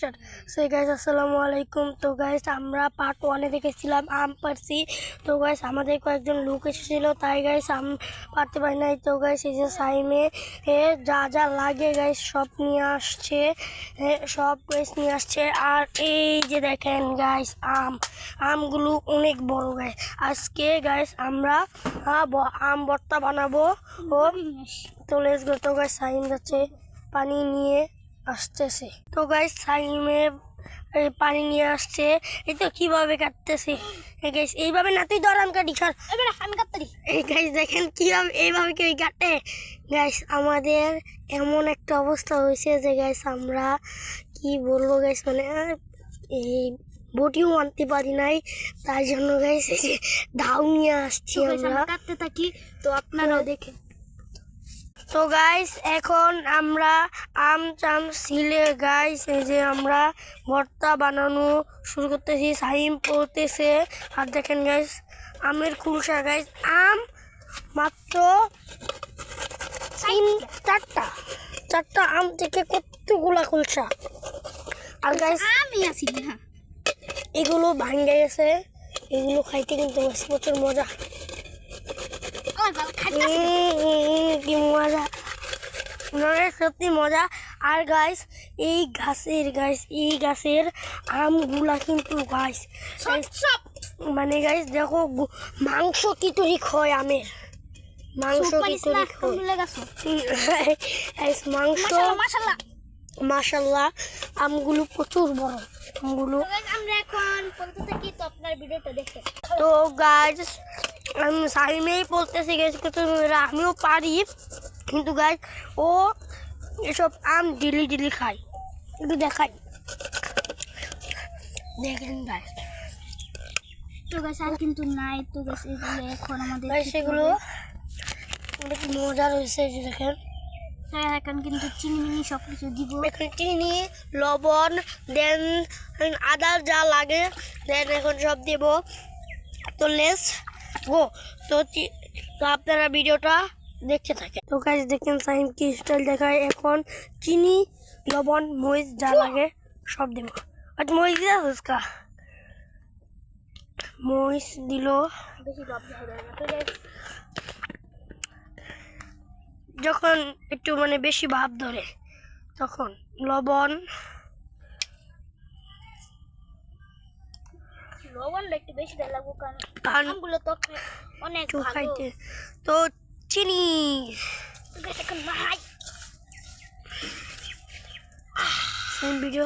Start. So guys আসসালামু আলাইকুম। তো গাইস আমরা পার্ট 1-এ দেখেছিলাম আম পারছি। তো গাইস আমাদের কয়েকজন লোক এসেছিল, তাই গাইস আম পারতে পারি নাই। তো গাইস এই যে সাইমে যা যা লাগে গাইস সব নিয়ে আসছে, সব গাইস নিয়ে আসছে। আর এই যে দেখেন গাইস আমগুলো অনেক বড় গাইস। আজকে গাইস আমরা আম ভর্তা বানাবো। ও তো লেটস গো। তো গাইস সাইম যাচ্ছে পানি নিয়ে আসতেছে। তো গাইস সাইমে পানি নিয়ে আসছে। এই তো কিভাবে কাটতেছে গাইস, এইভাবে না, তুই ধর আমি কাটি, সর এবারে আমি কাটতে। এই গাইস দেখেন কিভাবে এইভাবে কেউ কাটে গাইস। আমাদের এমন একটা অবস্থা হয়েছে যে গাইস আমরা কি বলবো গাইস, মানে এই বটিও আনতে পারি নাই, তার জন্য গাইস এই যে দাও নিয়ে আসছি আমরা কাটতে থাকি। তো আপনারাও দেখেন। তো গাইস এখন আমরা আম চাম ছিলে গাইস, এই যে আমরা ভর্তা বানানো শুরু করতেছি। সাইম পড়তেছে আর দেখেন গাইস আমের খুলসা গাইস। আম মাত্র চারটা আম থেকে কতগুলা খুলসা। আর গাইস আমি আছি না, এগুলো ভাঙ্গে গেছে, এগুলো খাইতে কিন্তু প্রচুর মজা। কি মজা, সত্যি মজা। আর গাইস এই গাছের আমগুলা কিন্তু গাইস মানে গাইস দেখো মাংস কি তৈরি হয়, আমের মাংস কি তৈরি হয় মাংস। মাশাআল্লাহ আমগুলো প্রচুর বড় আমগুলো। আমরা এখন বলতে থাকি, তো আপনার ভিডিওটা দেখেন। তো গাইস আমি সাইমেই বলতেছি গাইস, আমিও পারি, কিন্তু গাইস ও এসব আম ডিলি খায়। একটু দেখাই, দেখেন গাইস। তো গাইস আর কিন্তু নাই। তো গাইস এগুলো এখন আমাদের গাইস এগুলো অনেক মজা রয়েছে, যে দেখেন। হ্যাঁ এখন কিন্তু চিনি সব কিছু দিব। এখন চিনি, লবণ, দেন আদা যা লাগে দেন এখন সব দেব। তো লেটস গো। তো আপনারা ভিডিওটা দেখতে থাকে। তো গাইস দেখেন সাইম কি স্টাইল দেখায়। এখন চিনি, লবণ, মরিচ যা লাগে সব দেব। আজ মরিচ দিয়া উসকা মরিচ দিল, বেশি লব হবে না। তো গাইস যখন একটু মানে বেশি ভাব ধরে তখন লবণটা একটু বেশি দেওয়া লাগবে, কারণ আমগুলো তো অনেক ভালো খাইতে। তো চিনি এখন ভাই ভিডিও